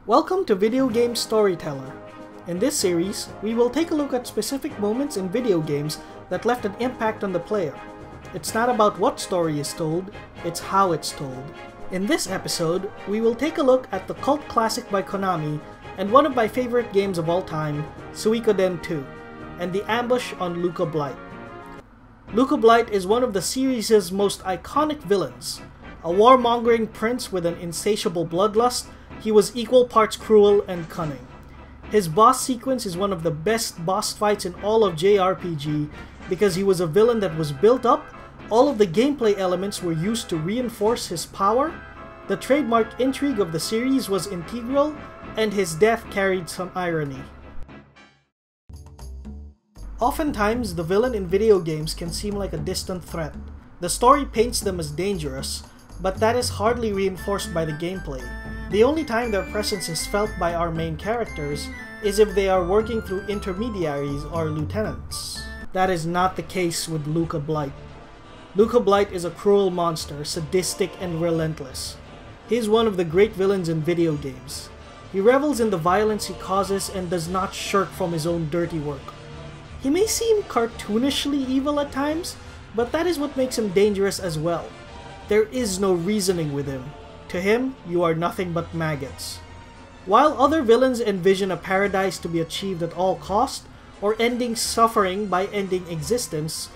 Welcome to Video Game Storyteller. In this series, we will take a look at specific moments in video games that left an impact on the player. It's not about what story is told, it's how it's told. In this episode, we will take a look at the cult classic by Konami and one of my favorite games of all time, Suikoden II, and the ambush on Luca Blight. Luca Blight is one of the series' most iconic villains. A warmongering prince with an insatiable bloodlust, he was equal parts cruel and cunning. His boss sequence is one of the best boss fights in all of JRPG because he was a villain that was built up, all of the gameplay elements were used to reinforce his power, the trademark intrigue of the series was integral, and his death carried some irony. Oftentimes, the villain in video games can seem like a distant threat. The story paints them as dangerous, but that is hardly reinforced by the gameplay. The only time their presence is felt by our main characters is if they are working through intermediaries or lieutenants. That is not the case with Luca Blight. Luca Blight is a cruel monster, sadistic and relentless. He is one of the great villains in video games. He revels in the violence he causes and does not shirk from his own dirty work. He may seem cartoonishly evil at times, but that is what makes him dangerous as well. There is no reasoning with him. To him, you are nothing but maggots. While other villains envision a paradise to be achieved at all cost, or ending suffering by ending existence,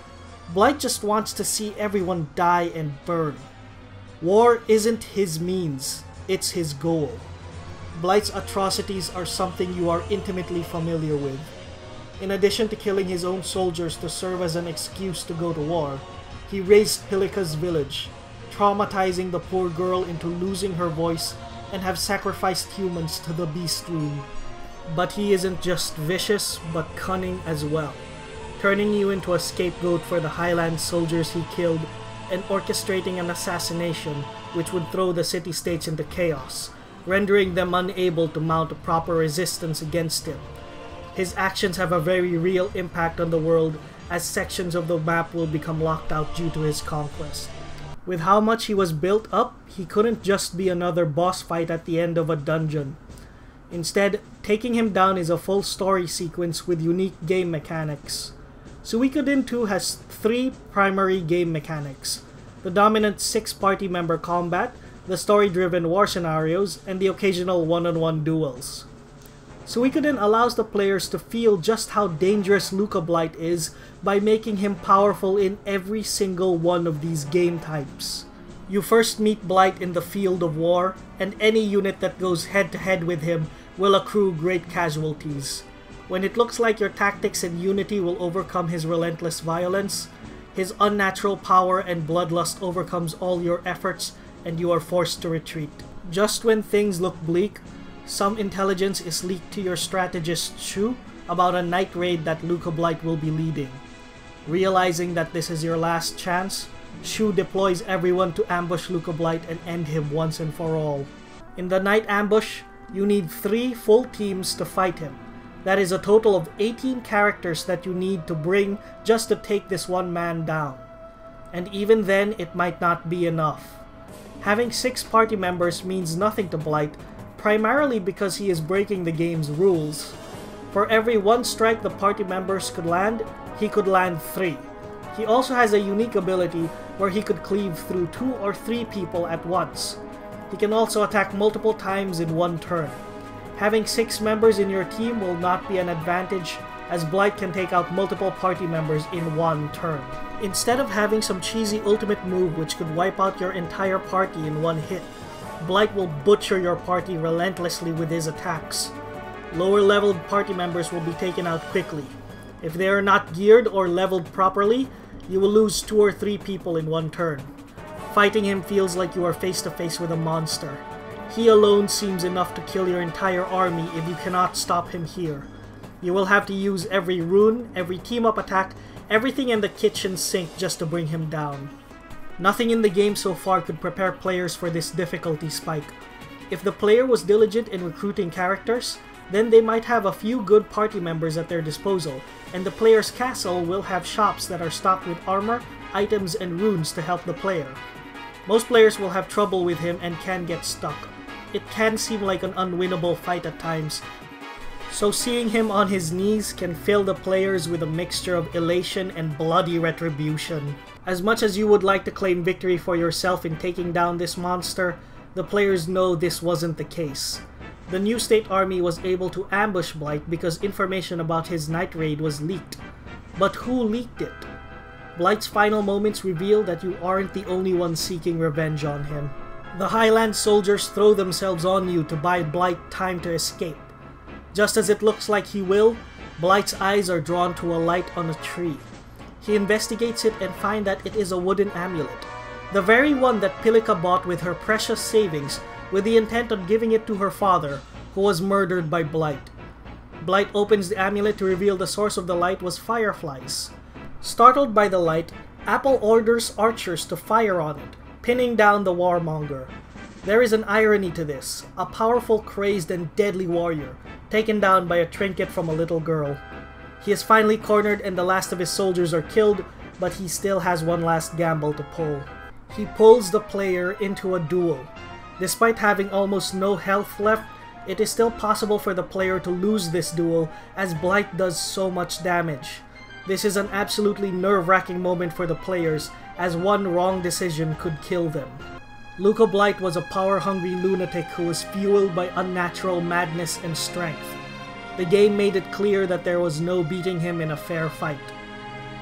Blight just wants to see everyone die and burn. War isn't his means, it's his goal. Blight's atrocities are something you are intimately familiar with. In addition to killing his own soldiers to serve as an excuse to go to war, he razed Pilika's village, traumatizing the poor girl into losing her voice and have sacrificed humans to the beast room. But he isn't just vicious, but cunning as well, turning you into a scapegoat for the Highland soldiers he killed and orchestrating an assassination which would throw the city-states into chaos, rendering them unable to mount a proper resistance against him. His actions have a very real impact on the world, as sections of the map will become locked out due to his conquest. With how much he was built up, he couldn't just be another boss fight at the end of a dungeon. Instead, taking him down is a full story sequence with unique game mechanics. Suikoden II has 3 primary game mechanics: the dominant 6-party member combat, the story-driven war scenarios, and the occasional one-on-one duels. Suikoden allows the players to feel just how dangerous Luca Blight is by making him powerful in every single one of these game types. You first meet Blight in the field of war, and any unit that goes head-to-head with him will accrue great casualties. When it looks like your tactics and unity will overcome his relentless violence, his unnatural power and bloodlust overcomes all your efforts and you are forced to retreat. Just when things look bleak, some intelligence is leaked to your strategist Shu about a night raid that Luca Blight will be leading. Realizing that this is your last chance, Shu deploys everyone to ambush Luca Blight and end him once and for all. In the night ambush, you need 3 full teams to fight him. That is a total of 18 characters that you need to bring just to take this one man down. And even then, it might not be enough. Having 6 party members means nothing to Blight, primarily because he is breaking the game's rules. For every 1 strike the party members could land, he could land 3. He also has a unique ability where he could cleave through 2 or 3 people at once. He can also attack multiple times in one turn. Having 6 members in your team will not be an advantage, as Blight can take out multiple party members in one turn. Instead of having some cheesy ultimate move which could wipe out your entire party in one hit, Blight will butcher your party relentlessly with his attacks. Lower leveled party members will be taken out quickly. If they are not geared or leveled properly, you will lose 2 or 3 people in one turn. Fighting him feels like you are face to face with a monster. He alone seems enough to kill your entire army if you cannot stop him here. You will have to use every rune, every team-up attack, everything in the kitchen sink just to bring him down. Nothing in the game so far could prepare players for this difficulty spike. If the player was diligent in recruiting characters, then they might have a few good party members at their disposal, and the player's castle will have shops that are stocked with armor, items, and runes to help the player. Most players will have trouble with him and can get stuck. it can seem like an unwinnable fight at times. So seeing him on his knees can fill the players with a mixture of elation and bloody retribution. As much as you would like to claim victory for yourself in taking down this monster, the players know this wasn't the case. The new state army was able to ambush Blight because information about his night raid was leaked. But who leaked it? Blight's final moments reveal that you aren't the only one seeking revenge on him. The Highland soldiers throw themselves on you to buy Blight time to escape. Just as it looks like he will, Blight's eyes are drawn to a light on a tree. He investigates it and finds that it is a wooden amulet, the very one that Pilika bought with her precious savings with the intent of giving it to her father, who was murdered by Blight. Blight opens the amulet to reveal the source of the light was fireflies. Startled by the light, Apple orders archers to fire on it, pinning down the warmonger. There is an irony to this, a powerful, crazed, and deadly warrior, taken down by a trinket from a little girl. He is finally cornered and the last of his soldiers are killed, but he still has one last gamble to pull. He pulls the player into a duel. Despite having almost no health left, it is still possible for the player to lose this duel as Blight does so much damage. This is an absolutely nerve-wracking moment for the players as one wrong decision could kill them. Luca Blight was a power-hungry lunatic who was fueled by unnatural madness and strength. The game made it clear that there was no beating him in a fair fight.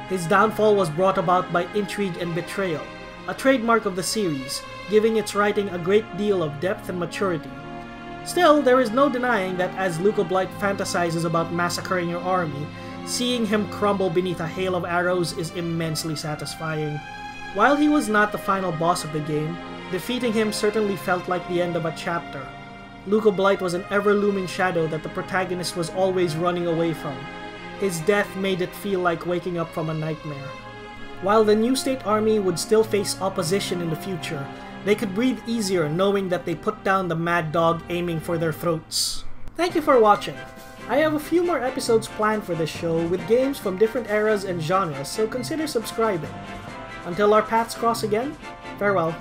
His downfall was brought about by intrigue and betrayal, a trademark of the series, giving its writing a great deal of depth and maturity. Still, there is no denying that as Luca Blight fantasizes about massacring your army, seeing him crumble beneath a hail of arrows is immensely satisfying. While he was not the final boss of the game, defeating him certainly felt like the end of a chapter. Luca Blight was an ever-looming shadow that the protagonist was always running away from. His death made it feel like waking up from a nightmare. While the new state army would still face opposition in the future, they could breathe easier knowing that they put down the mad dog aiming for their throats. Thank you for watching. I have a few more episodes planned for this show with games from different eras and genres, so consider subscribing. Until our paths cross again, farewell.